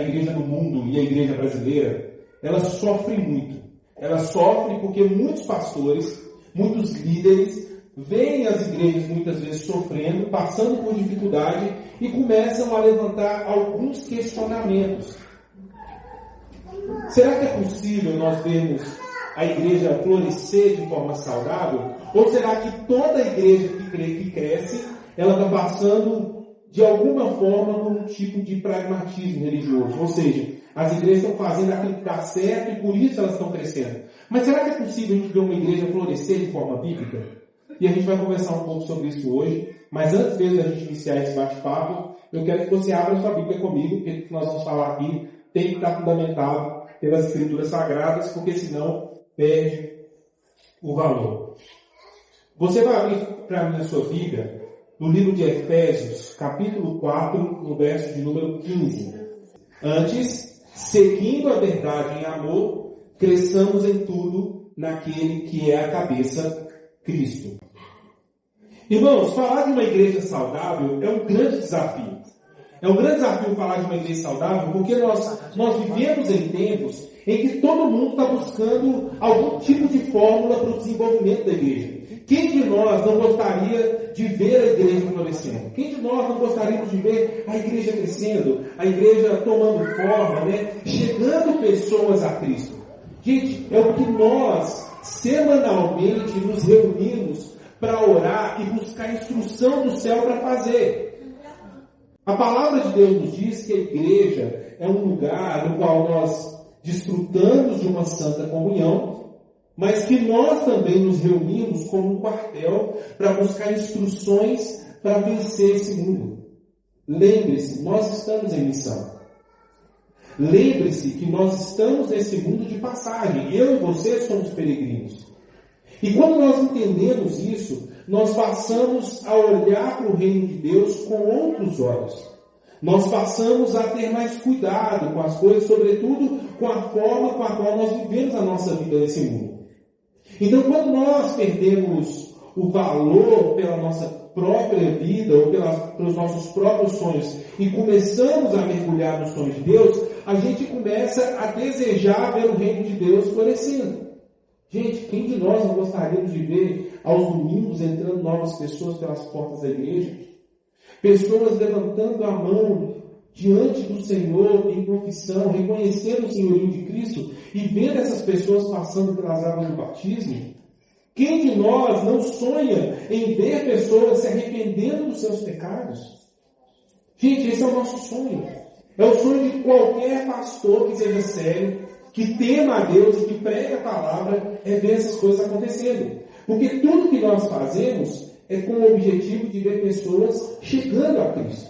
igreja no mundo e a igreja brasileira, ela sofre muito. Ela sofre porque muitos pastores, muitos líderes, veem as igrejas muitas vezes sofrendo, passando por dificuldade e começam a levantar alguns questionamentos. Será que é possível nós vermos a igreja florescer de forma saudável? Ou será que toda a igreja que cresce, ela está passando de alguma forma por um tipo de pragmatismo religioso? Ou seja, as igrejas estão fazendo aquilo que dá certo e por isso elas estão crescendo. Mas será que é possível a gente ver uma igreja florescer de forma bíblica? E a gente vai conversar um pouco sobre isso hoje. Mas antes mesmo da gente iniciar esse bate-papo, eu quero que você abra sua Bíblia comigo, porque o que nós vamos falar aqui tem que estar fundamentado pelas Escrituras Sagradas, porque senão perde o valor. Você vai abrir para mim na sua Bíblia, no livro de Efésios, capítulo 4, no verso de número 15. Antes, seguindo a verdade em amor, cresçamos em tudo naquele que é a cabeça, Cristo. Irmãos, falar de uma igreja saudável é um grande desafio. É um grande desafio falar de uma igreja saudável, porque nós vivemos em tempos em que todo mundo está buscando algum tipo de fórmula para o desenvolvimento da igreja. Quem de nós não gostaria de ver a igreja florescendo? Quem de nós não gostaria de ver a igreja crescendo, a igreja tomando forma, chegando pessoas a Cristo? Gente, é o que nós semanalmente nos reunimos para orar e buscar instrução do céu para fazer. A palavra de Deus nos diz que a igreja é um lugar no qual nós desfrutamos de uma santa comunhão, mas que nós também nos reunimos como um quartel para buscar instruções para vencer esse mundo. Lembre-se, nós estamos em missão. Lembre-se que nós estamos nesse mundo de passagem. Eu e você somos peregrinos. E quando nós entendemos isso, nós passamos a olhar para o reino de Deus com outros olhos. Nós passamos a ter mais cuidado com as coisas, sobretudo com a forma com a qual nós vivemos a nossa vida nesse mundo. Então, quando nós perdemos o valor pela nossa própria vida ou pelos nossos próprios sonhos e começamos a mergulhar nos sonhos de Deus, a gente começa a desejar ver o reino de Deus florescendo. Gente, quem de nós não gostaríamos de ver aos domingos entrando novas pessoas pelas portas da igreja? Pessoas levantando a mão diante do Senhor em confissão, reconhecendo o senhorio de Cristo e vendo essas pessoas passando pelas águas do batismo. Quem de nós não sonha em ver pessoas se arrependendo dos seus pecados? Gente, esse é o nosso sonho. É o sonho de qualquer pastor que seja sério, que tema a Deus e que pregue a palavra, é ver essas coisas acontecendo. Porque tudo que nós fazemos é com o objetivo de ver pessoas chegando a Cristo.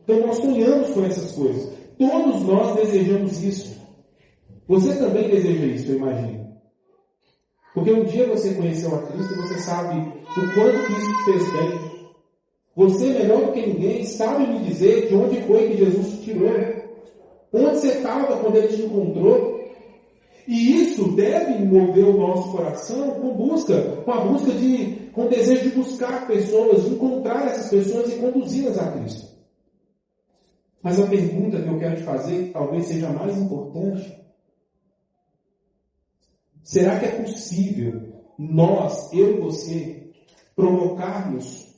Então nós sonhamos com essas coisas. Todos nós desejamos isso. Você também deseja isso, eu imagino. Porque um dia você conheceu a Cristo e você sabe o quanto que isso te fez bem. Você, melhor do que ninguém, sabe me dizer de onde foi que Jesus te tirou. Onde você estava quando Ele te encontrou. E isso deve mover o nosso coração com o desejo de buscar pessoas, de encontrar essas pessoas e conduzi-las a Cristo. Mas a pergunta que eu quero te fazer, que talvez seja a mais importante, será que é possível nós, eu e você, provocarmos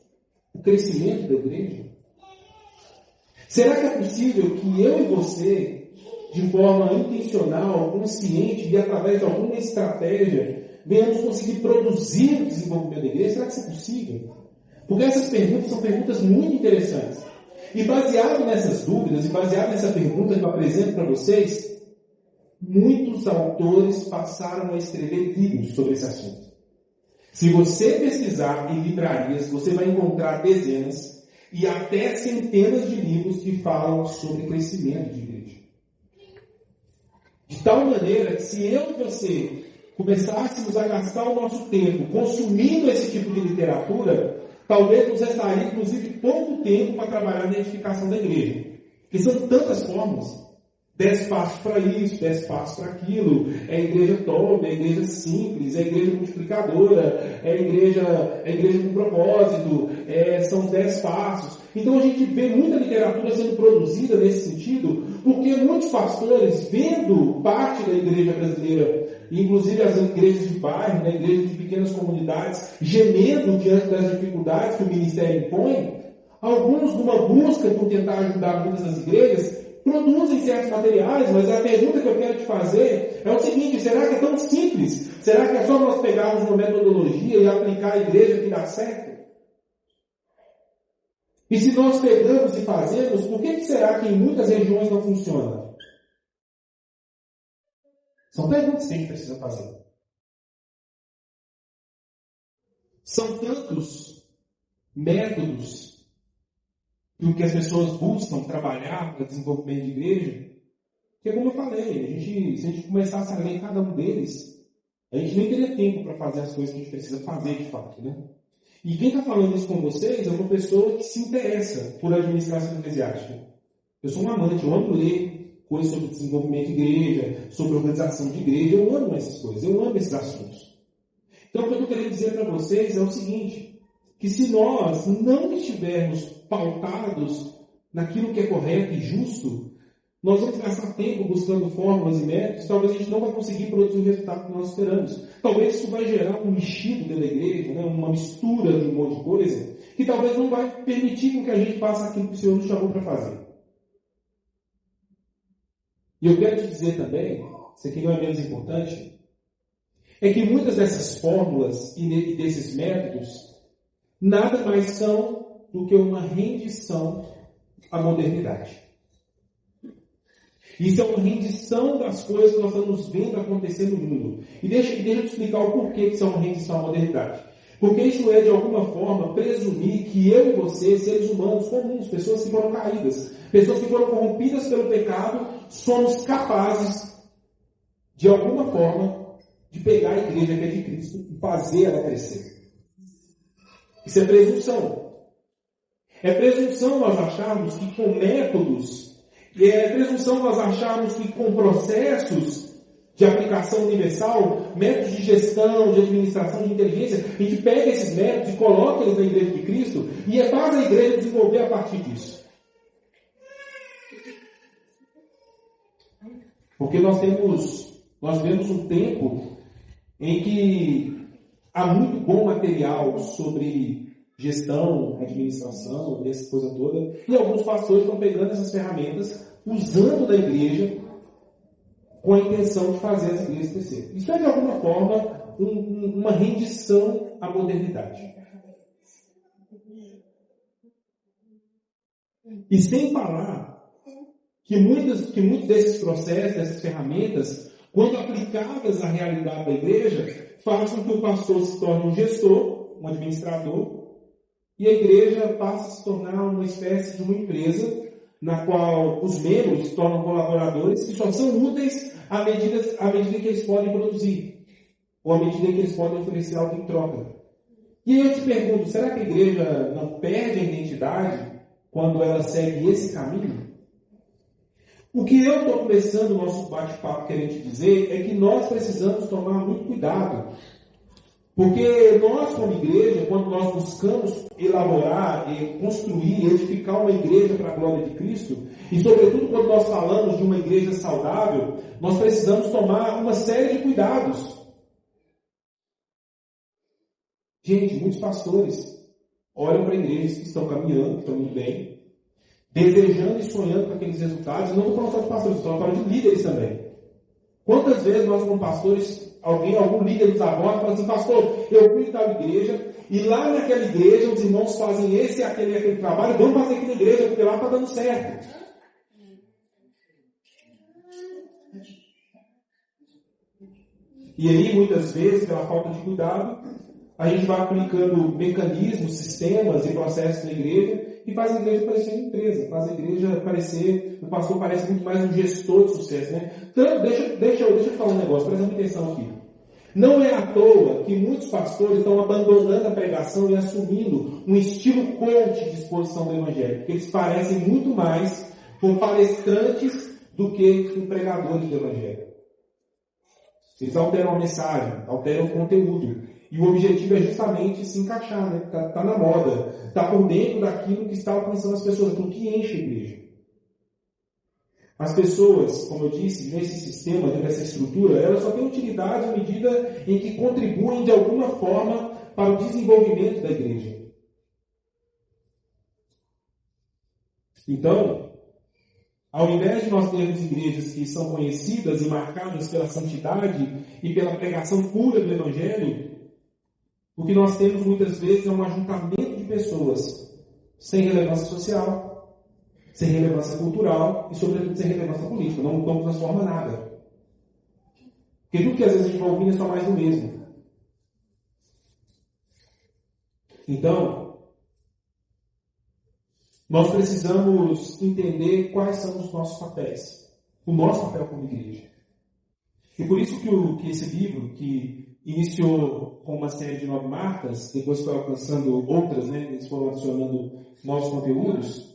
o crescimento da igreja? Será que é possível que eu e você, de forma intencional, consciente e através de alguma estratégia, venhamos conseguir produzir o desenvolvimento da igreja? Será que isso é possível? Porque essas perguntas são perguntas muito interessantes. E baseado nessas dúvidas, e baseado nessa pergunta que eu apresento para vocês, muitos autores passaram a escrever livros sobre esse assunto. Se você pesquisar em livrarias, você vai encontrar dezenas e até centenas de livros que falam sobre crescimento de igreja. De tal maneira que se eu e você começássemos a gastar o nosso tempo consumindo esse tipo de literatura, talvez nos restaria, inclusive, pouco tempo para trabalhar na edificação da igreja. Porque são tantas formas. 10 passos para isso, 10 passos para aquilo. É a igreja top, é a igreja simples, é a igreja multiplicadora, é a igreja com propósito, são 10 passos. Então a gente vê muita literatura sendo produzida nesse sentido, porque muitos pastores, vendo parte da igreja brasileira, inclusive as igrejas de bairro, né, igrejas de pequenas comunidades, gemendo diante das dificuldades que o ministério impõe, alguns, numa busca por tentar ajudar muitas das igrejas, produzem certos materiais, mas a pergunta que eu quero te fazer é o seguinte: será que é tão simples? Será que é só nós pegarmos uma metodologia e aplicar a igreja que dá certo? E se nós pegamos e fazemos, por que será que em muitas regiões não funciona? São perguntas que a gente precisa fazer. São tantos métodos do que as pessoas buscam trabalhar para desenvolvimento de igreja, que, como eu falei, se a gente começasse a ler cada um deles, a gente nem teria tempo para fazer as coisas que a gente precisa fazer de fato, né? E quem está falando isso com vocês é uma pessoa que se interessa por administração eclesiástica. Eu sou um amante, eu amo ler coisas sobre desenvolvimento de igreja, sobre organização de igreja, eu amo essas coisas, eu amo esses assuntos. Então o que eu estou querendo dizer para vocês é o seguinte, que se nós não estivermos pautados naquilo que é correto e justo, nós vamos gastar tempo buscando fórmulas e métodos, talvez a gente não vai conseguir produzir o resultado que nós esperamos. Talvez isso vai gerar um mexido dentro da igreja, né? Uma mistura de um monte de coisa, que talvez não vai permitir com que a gente faça aquilo que o Senhor nos chamou para fazer. E eu quero te dizer também, isso aqui não é menos importante, é que muitas dessas fórmulas e desses métodos nada mais são do que uma rendição à modernidade. Isso é uma rendição das coisas que nós estamos vendo acontecer no mundo. E deixa eu te explicar o porquê que isso é uma rendição à modernidade. Porque isso é, de alguma forma, presumir que eu e você, seres humanos comuns, pessoas que foram caídas, pessoas que foram corrompidas pelo pecado, somos capazes, de alguma forma, de pegar a igreja que é de Cristo e fazer ela crescer. Isso é presunção. É presunção nós acharmos que com métodos, e é presunção nós acharmos que com processos de aplicação universal, métodos de gestão, de administração, de inteligência, a gente pega esses métodos e coloca eles na igreja de Cristo e faz a igreja desenvolver a partir disso. Porque nós vemos um tempo em que há muito bom material sobre gestão, administração, essa coisa toda, e alguns pastores estão pegando essas ferramentas, usando da igreja com a intenção de fazer as igrejas crescer. Isso é, de alguma forma, uma rendição à modernidade. E sem falar que muitos desses processos, dessas ferramentas, quando aplicadas à realidade da igreja, façam que o pastor se torne um gestor, um administrador, e a igreja passa a se tornar uma espécie de uma empresa na qual os membros se tornam colaboradores que só são úteis à medida que eles podem produzir, ou à medida que eles podem oferecer algo em troca. E aí eu te pergunto, será que a igreja não perde a identidade quando ela segue esse caminho? O que eu estou começando o nosso bate-papo querendo te dizer é que nós precisamos tomar muito cuidado. Porque nós, como igreja, quando nós buscamos elaborar, construir, edificar uma igreja para a glória de Cristo, e sobretudo quando nós falamos de uma igreja saudável, nós precisamos tomar uma série de cuidados. Gente, muitos pastores olham para igrejas que estão caminhando, que estão indo bem, desejando e sonhando com aqueles resultados. Não estou falando só de pastores, estou falando de líderes também. Quantas vezes nós, como pastores, algum líder nos aborda e fala assim: pastor, eu cuido da igreja, e lá naquela igreja os irmãos fazem esse, aquele trabalho, vamos fazer aqui na igreja, porque lá está dando certo. E aí, muitas vezes, pela falta de cuidado, a gente vai aplicando mecanismos, sistemas e processos na igreja, e faz a igreja parecer uma empresa, faz a igreja parecer, o pastor parece muito mais um gestor de sucesso, né? Então, deixa eu falar um negócio, presta atenção aqui. Não é à toa que muitos pastores estão abandonando a pregação e assumindo um estilo coach de exposição do evangelho, porque eles parecem muito mais com palestrantes do que com pregadores do evangelho. Eles alteram a mensagem, alteram o conteúdo. E o objetivo é justamente se encaixar, né? Tá na moda, tá por dentro daquilo que está alcançando as pessoas, aquilo que enche a igreja. As pessoas, como eu disse, nesse sistema, nessa estrutura, elas só têm utilidade à medida em que contribuem de alguma forma para o desenvolvimento da igreja. Então, ao invés de nós termos igrejas que são conhecidas e marcadas pela santidade e pela pregação pura do Evangelho, o que nós temos muitas vezes é um ajuntamento de pessoas sem relevância social, sem relevância cultural e, sobretudo, sem relevância política. Não transforma nada. Porque tudo que às vezes a gente vai ouvir é só mais do mesmo. Então, nós precisamos entender quais são os nossos papéis. O nosso papel como igreja. E por isso que esse livro, que iniciou com uma série de 9 marcas, depois foi alcançando outras, né? Eles foram adicionando novos conteúdos.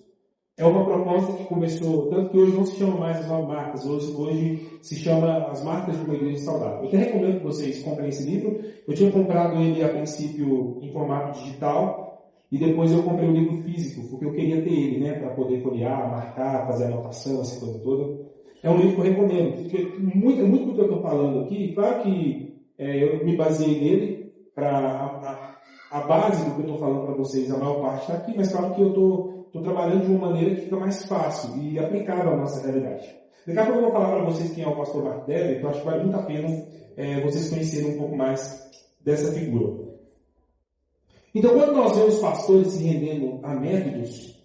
É uma proposta que começou, tanto que hoje não se chama mais as 9 marcas, hoje se chama As Marcas de uma Igreja Saudável. Eu até recomendo que vocês comprem esse livro. Eu tinha comprado ele a princípio em formato digital, e depois eu comprei o livro físico, porque eu queria ter ele, né, para poder folhear, marcar, fazer anotação, essa coisa toda. É um livro que eu recomendo, porque muito do que eu estou falando aqui, claro que eu me baseei nele para a base do que eu estou falando para vocês, a maior parte está aqui, mas claro que eu estou trabalhando de uma maneira que fica mais fácil e aplicável à nossa realidade. Daqui a pouco eu vou falar para vocês quem é o pastor Mark Dever, que eu acho que vale muito a pena vocês conhecerem um pouco mais dessa figura. Então, quando nós vemos pastores se rendendo a métodos,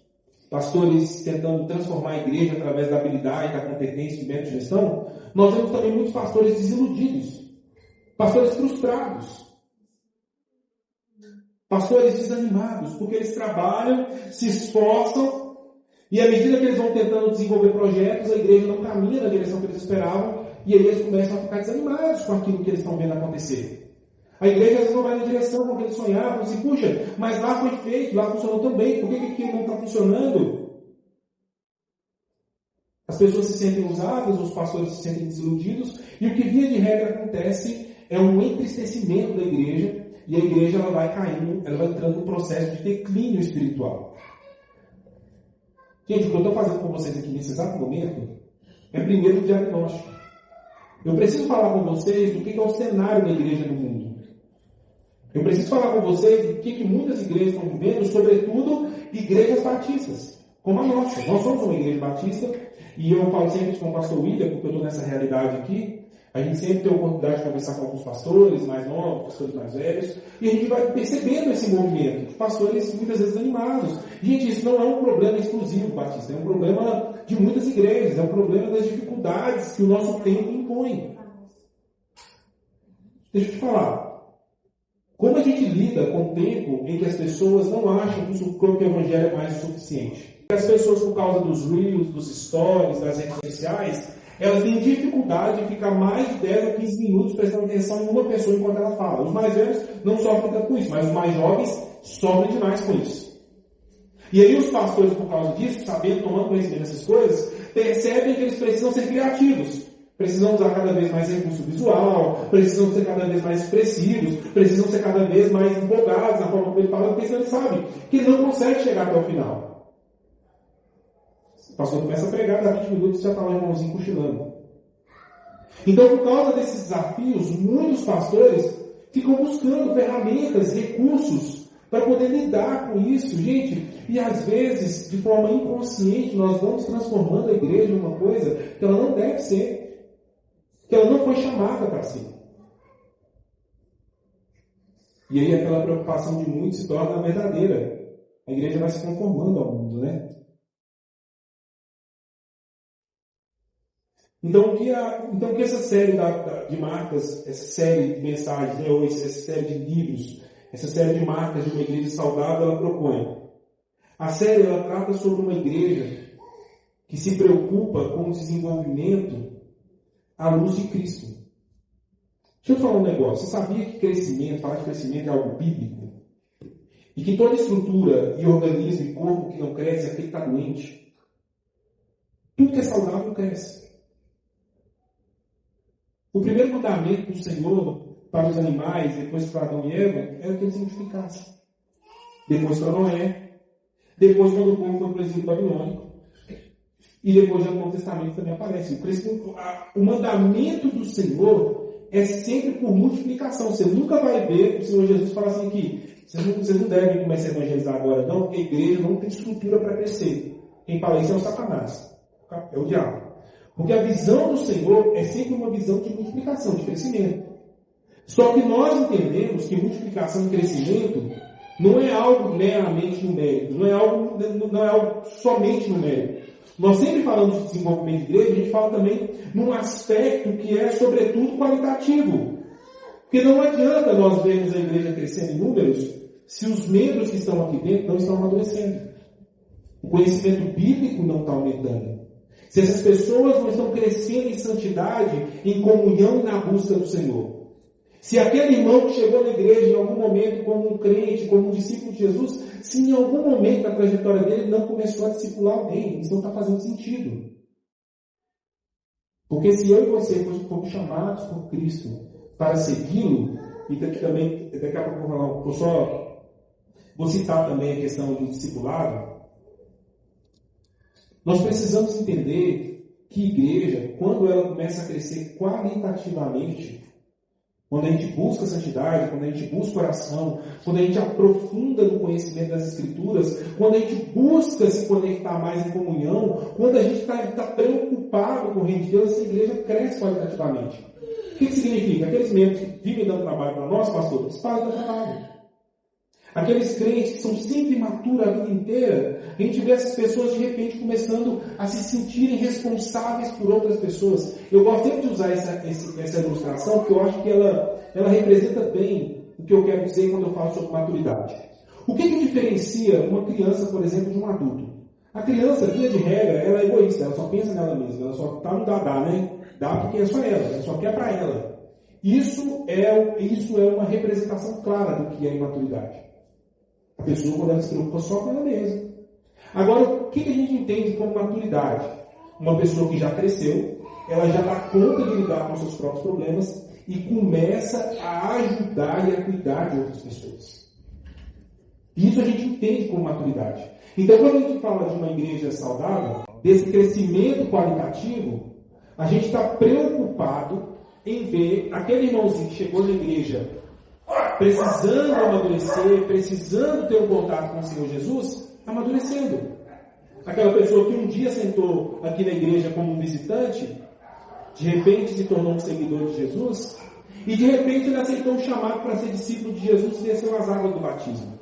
pastores tentando transformar a igreja através da habilidade, da competência e método de gestão, nós vemos também muitos pastores desiludidos, pastores frustrados, pastores desanimados, porque eles trabalham, se esforçam, e à medida que eles vão tentando desenvolver projetos, a igreja não caminha na direção que eles esperavam, e aí eles começam a ficar desanimados com aquilo que eles estão vendo acontecer. A igreja às vezes não vai na direção com que eles sonhavam, assim, puxa, mas lá foi feito, lá funcionou tão bem, por que aqui não está funcionando? As pessoas se sentem usadas, os pastores se sentem desiludidos, e o que via de regra acontece é um entristecimento da igreja, e a igreja ela vai caindo, ela vai entrando num processo de declínio espiritual. Gente, o que eu estou fazendo com vocês aqui nesse exato momento é primeiro o diagnóstico. Eu preciso falar com vocês do que é o cenário da igreja no mundo. Eu preciso falar com vocês do que muitas igrejas estão vivendo, sobretudo igrejas batistas, como a nossa. Nós somos uma igreja batista, e eu falo sempre isso com o pastor William, porque eu estou nessa realidade aqui. A gente sempre tem a oportunidade de conversar com alguns pastores mais novos, pastores mais velhos, e a gente vai percebendo esse movimento, de pastores muitas vezes animados. Gente, isso não é um problema exclusivo batista, é um problema de muitas igrejas, é um problema das dificuldades que o nosso tempo impõe. Deixa eu te falar. Como a gente lida com o tempo em que as pessoas não acham que o Evangelho é mais o suficiente? As pessoas, por causa dos reels, dos stories, das redes sociais, elas têm dificuldade de ficar mais de 10 ou 15 minutos prestando atenção em uma pessoa enquanto ela fala. Os mais velhos não sofrem tanto com isso, mas os mais jovens sofrem demais com isso. E aí os pastores, por causa disso, sabendo, tomando conhecimento dessas coisas, percebem que eles precisam ser criativos. Precisam usar cada vez mais recurso visual, precisam ser cada vez mais expressivos, precisam ser cada vez mais empolgados na forma como ele fala, porque senão ele sabe que ele não consegue chegar até o final. O pastor começa a pregar, dá 20 minutos e já está lá o irmãozinho cochilando. Então, por causa desses desafios, muitos pastores ficam buscando ferramentas, recursos, para poder lidar com isso, gente. E às vezes, de forma inconsciente, nós vamos transformando a igreja em uma coisa que ela não deve ser. Que ela não foi chamada para ser. E aí aquela preocupação de muitos se torna verdadeira. A igreja vai se conformando ao mundo, né? Então, o que essa série de marcas, essa série de mensagens, né, ou essa série de livros, essa série de marcas de uma igreja saudável, ela propõe? A série ela trata sobre uma igreja que se preocupa com o desenvolvimento à luz de Cristo. Deixa eu falar um negócio. Você sabia que falar de crescimento é algo bíblico? E que toda estrutura e organismo e corpo que não cresce é aquele que está doente. Tudo que é saudável cresce. O primeiro mandamento do Senhor para os animais, depois para Adão e Eva, era que eles identificassem. Depois para Noé, depois quando o povo foi para o exílio babilônico, e depois no Novo Testamento também aparece. O mandamento do Senhor é sempre por multiplicação. Você nunca vai ver o Senhor Jesus falar assim aqui, vocês não devem começar a evangelizar agora não, porque a igreja não tem estrutura para crescer. Quem fala isso é o Satanás, é o diabo. Porque a visão do Senhor é sempre uma visão de multiplicação, de crescimento. Só que nós entendemos que multiplicação e crescimento não é algo meramente numérico, não é algo somente numérico. Nós sempre falamos de desenvolvimento de igreja, a gente fala também num aspecto que é, sobretudo, qualitativo. Porque não adianta nós vermos a igreja crescendo em números se os membros que estão aqui dentro não estão amadurecendo. O conhecimento bíblico não está aumentando. Se essas pessoas não estão crescendo em santidade, em comunhão e na busca do Senhor. Se aquele irmão que chegou na igreja em algum momento como um crente, como um discípulo de Jesus, se em algum momento da trajetória dele não começou a discipular alguém, isso não está fazendo sentido. Porque se eu e você fomos chamados por Cristo para segui-lo, e também, daqui a pouco vou citar também a questão do discipulado, nós precisamos entender que igreja, quando ela começa a crescer qualitativamente, quando a gente busca santidade, quando a gente busca oração, quando a gente aprofunda no conhecimento das Escrituras, quando a gente busca se conectar mais em comunhão, quando a gente está preocupado com o reino de Deus, essa igreja cresce qualitativamente. O que significa? Aqueles membros que vivem dando trabalho para nós, pastor, eles param do trabalho. Aqueles crentes que são sempre imaturos a vida inteira, a gente vê essas pessoas de repente começando a se sentirem responsáveis por outras pessoas. Eu gosto sempre de usar essa ilustração, porque eu acho que ela representa bem o que eu quero dizer quando eu falo sobre maturidade. O que diferencia uma criança, por exemplo, de um adulto? A criança, via de regra, ela é egoísta, ela só pensa nela mesma, ela só está no dá, né? Dá porque é só ela só quer para ela. Isso é uma representação clara do que é imaturidade. A pessoa, quando ela se preocupa só com ela mesma. Agora, o que a gente entende como maturidade? Uma pessoa que já cresceu, ela já dá conta de lidar com seus próprios problemas e começa a ajudar e a cuidar de outras pessoas. Isso a gente entende como maturidade. Então, quando a gente fala de uma igreja saudável, desse crescimento qualitativo, a gente está preocupado em ver aquele irmãozinho que chegou na igreja precisando amadurecer, precisando ter um contato com o Senhor Jesus, amadurecendo. Aquela pessoa que um dia sentou aqui na igreja como um visitante, de repente se tornou um seguidor de Jesus, e de repente ele aceitou o chamado para ser discípulo de Jesus e desceu as águas do batismo.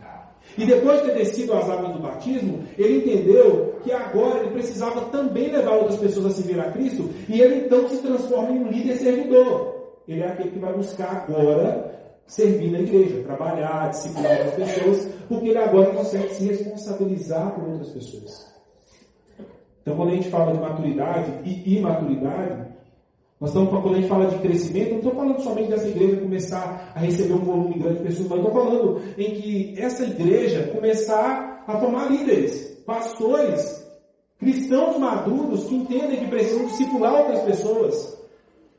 E depois de ter descido as águas do batismo, ele entendeu que agora ele precisava também levar outras pessoas a servir a Cristo, e ele então se transforma em um líder servidor. Ele é aquele que vai buscar agora servir na igreja, trabalhar, disciplinar outras pessoas, porque ele agora consegue se responsabilizar por outras pessoas. Então, quando a gente fala de maturidade e imaturidade, quando a gente fala de crescimento, não estou falando somente dessa igreja começar a receber um volume grande de pessoas, mas estou falando em que essa igreja começar a formar líderes, pastores, cristãos maduros que entendem que precisam discipular outras pessoas,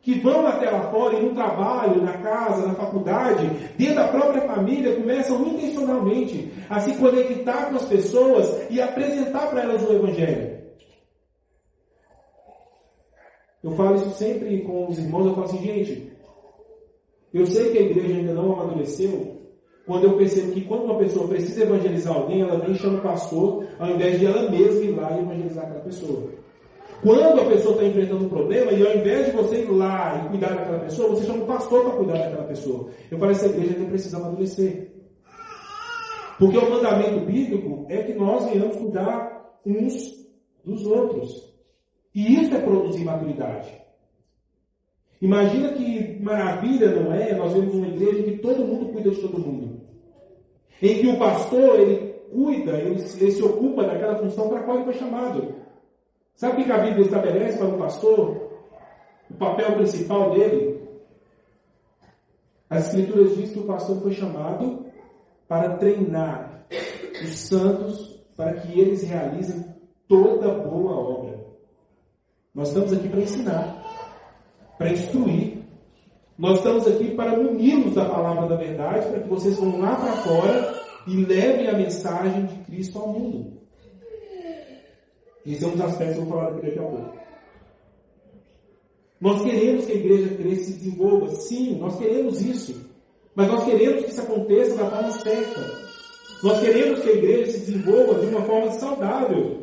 que vão até lá fora e no trabalho, na casa, na faculdade, dentro da própria família, começam intencionalmente a se conectar com as pessoas e apresentar para elas o Evangelho. Eu falo isso sempre com os irmãos, eu falo assim, gente, eu sei que a igreja ainda não amadureceu, quando eu percebo que quando uma pessoa precisa evangelizar alguém, ela vem e chama o pastor, ao invés de ela mesma ir lá e evangelizar aquela pessoa. Quando a pessoa está enfrentando um problema, e ao invés de você ir lá e cuidar daquela pessoa, você chama o pastor para cuidar daquela pessoa. Eu falo, essa igreja ainda precisa amadurecer. Porque o mandamento bíblico é que nós venhamos cuidar uns dos outros. E isso é produzir maturidade. Imagina que maravilha não é nós vemos uma igreja em que todo mundo cuida de todo mundo. Em que o pastor, ele cuida, ele se ocupa daquela função para a qual ele foi chamado. Sabe o que a Bíblia estabelece para o pastor? O papel principal dele? As Escrituras dizem que o pastor foi chamado para treinar os santos para que eles realizem toda boa obra. Nós estamos aqui para ensinar, para instruir. Nós estamos aqui para munir-los da palavra da verdade, para que vocês vão lá para fora e levem a mensagem de Cristo ao mundo. Esse é um dos aspectos que eu vou falar daqui a pouco. Nós queremos que a igreja cresça e se desenvolva. Sim, nós queremos isso. Mas nós queremos que isso aconteça da forma certa. Nós queremos que a igreja se desenvolva de uma forma saudável.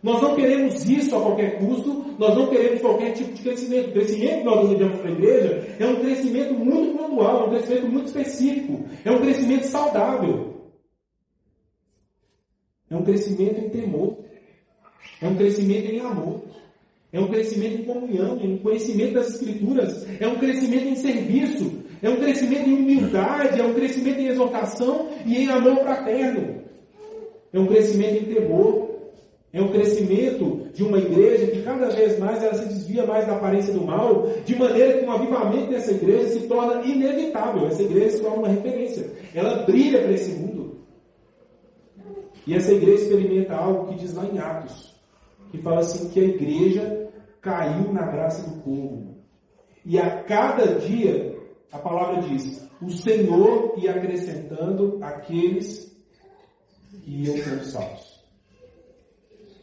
Nós não queremos isso a qualquer custo. Nós não queremos qualquer tipo de crescimento. O crescimento que nós desejamos para a igreja é um crescimento muito pontual, é um crescimento muito específico. É um crescimento saudável. É um crescimento em temor. É um crescimento em amor. É um crescimento em comunhão, em conhecimento das Escrituras. É um crescimento em serviço. É um crescimento em humildade. É um crescimento em exortação e em amor fraterno. É um crescimento em temor. É um crescimento de uma igreja que cada vez mais ela se desvia mais da aparência do mal, de maneira que um avivamento dessa igreja se torna inevitável. Essa igreja se torna uma referência. Ela brilha para esse mundo. E essa igreja experimenta algo que diz lá em Atos, que fala assim, que a igreja caiu na graça do povo. E a cada dia, a palavra diz, o Senhor ia acrescentando aqueles que iam sendo salvos.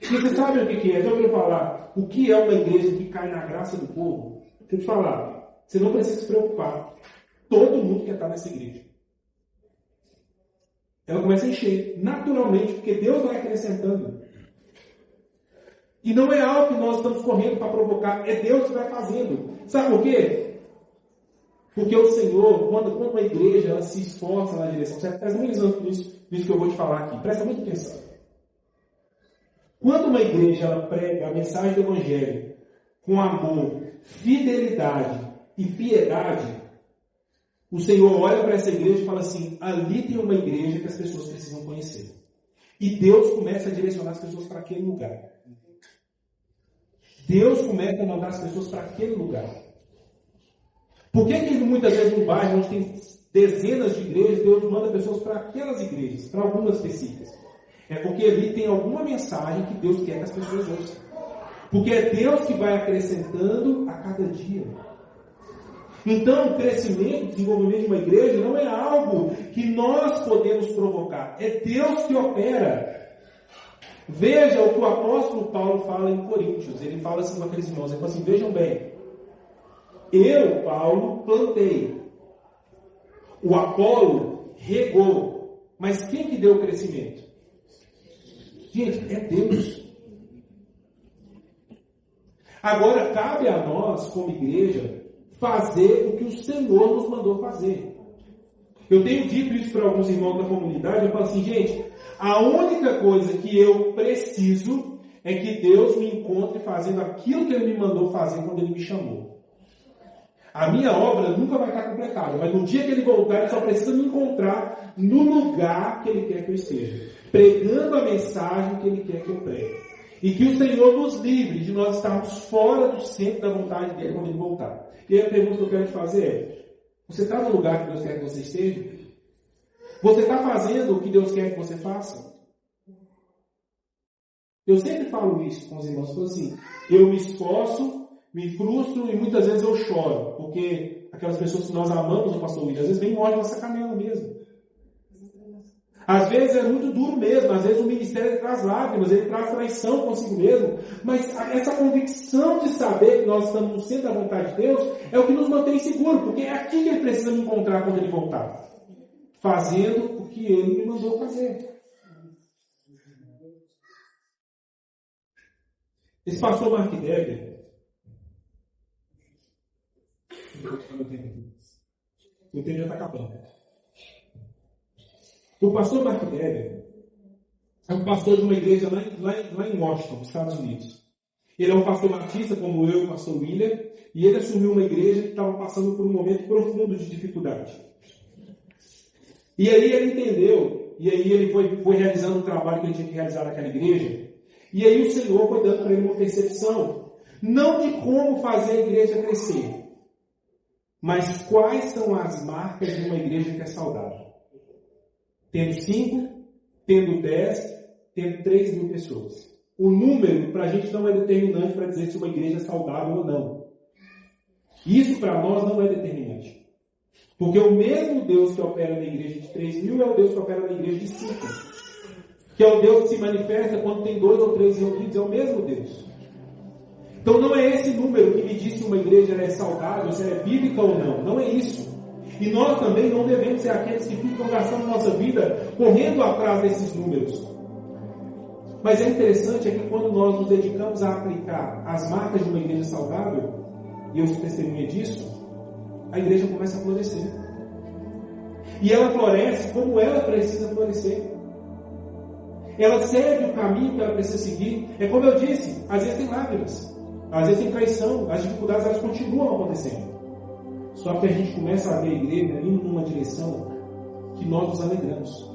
E você sabe o que é? Já ouviu falar o que é uma igreja que cai na graça do povo? Deixa eu te falar, você não precisa se preocupar. Todo mundo quer estar nessa igreja. Ela começa a encher, naturalmente, porque Deus vai acrescentando. E não é algo que nós estamos correndo para provocar, é Deus que vai fazendo. Sabe por quê? Porque o Senhor, quando uma igreja ela se esforça na direção certa, presta muito atenção nisso que eu vou te falar aqui, presta muita atenção. Quando uma igreja ela prega a mensagem do Evangelho com amor, fidelidade e piedade, o Senhor olha para essa igreja e fala assim, ali tem uma igreja que as pessoas precisam conhecer. E Deus começa a direcionar as pessoas para aquele lugar. Deus começa a mandar as pessoas para aquele lugar. Por que muitas vezes no bairro, onde tem dezenas de igrejas, Deus manda pessoas para aquelas igrejas, para algumas específicas? É porque ali tem alguma mensagem que Deus quer que as pessoas ouçam. Porque é Deus que vai acrescentando a cada dia. Então, o crescimento, o desenvolvimento de uma igreja não é algo que nós podemos provocar. É Deus que opera. Veja o que o apóstolo Paulo fala em Coríntios. Ele fala assim com aqueles irmãos. Ele fala assim, vejam bem. Eu, Paulo, plantei. O Apolo regou. Mas quem que deu o crescimento? Gente, é Deus. Agora, cabe a nós, como igreja, fazer o que o Senhor nos mandou fazer. Eu tenho dito isso para alguns irmãos da comunidade, eu falo assim, gente, a única coisa que eu preciso é que Deus me encontre fazendo aquilo que Ele me mandou fazer quando Ele me chamou. A minha obra nunca vai estar completada, mas no dia que Ele voltar, Ele só precisa me encontrar no lugar que Ele quer que eu esteja, pregando a mensagem que Ele quer que eu pregue. E que o Senhor nos livre de nós estarmos fora do centro da vontade dEle quando Ele voltar. E aí a pergunta que eu quero te fazer é, você está no lugar que Deus quer que você esteja? Você está fazendo o que Deus quer que você faça? Eu sempre falo isso com os irmãos, eu falo assim, eu me esforço, me frustro e muitas vezes eu choro, porque aquelas pessoas que nós amamos, o pastor William, às vezes vem e morde nossa canela mesmo. Às vezes é muito duro mesmo, às vezes o ministério traz lágrimas, ele traz traição consigo mesmo, mas essa convicção de saber que nós estamos no centro da vontade de Deus é o que nos mantém seguros, porque é aqui que Ele precisa me encontrar quando Ele voltar, fazendo o que Ele me mandou fazer. Esse pastor Mark Dever, o tempo já está acabando. O pastor Mark Dever é um pastor de uma igreja lá em Washington, Estados Unidos. Ele é um pastor batista, como eu e o pastor William, e ele assumiu uma igreja que estava passando por um momento profundo de dificuldade. E aí ele entendeu, e aí ele foi realizando o trabalho que ele tinha que realizar naquela igreja, e aí o Senhor foi dando para ele uma percepção, não de como fazer a igreja crescer, mas quais são as marcas de uma igreja que é saudável. Tendo 5, tendo 10, tendo 3 mil pessoas. O número, para a gente, não é determinante para dizer se uma igreja é saudável ou não. Isso para nós não é determinante. Porque o mesmo Deus que opera na igreja de 3.000 é o Deus que opera na igreja de 5. Que é o Deus que se manifesta quando tem 2 ou 3 reunidos, é o mesmo Deus. Então não é esse número que me diz se uma igreja é saudável, se ela é bíblica ou não. Não é isso. E nós também não devemos ser aqueles que ficam gastando nossa vida correndo atrás desses números. Mas é interessante é que quando nós nos dedicamos a aplicar as marcas de uma igreja saudável, e eu sou testemunha disso, a igreja começa a florescer. E ela floresce como ela precisa florescer. Ela segue o caminho que ela precisa seguir. É como eu disse, às vezes tem lágrimas, às vezes tem traição, as dificuldades elas continuam acontecendo. Só que a gente começa a ver a igreja indo numa direção que nós nos alegramos.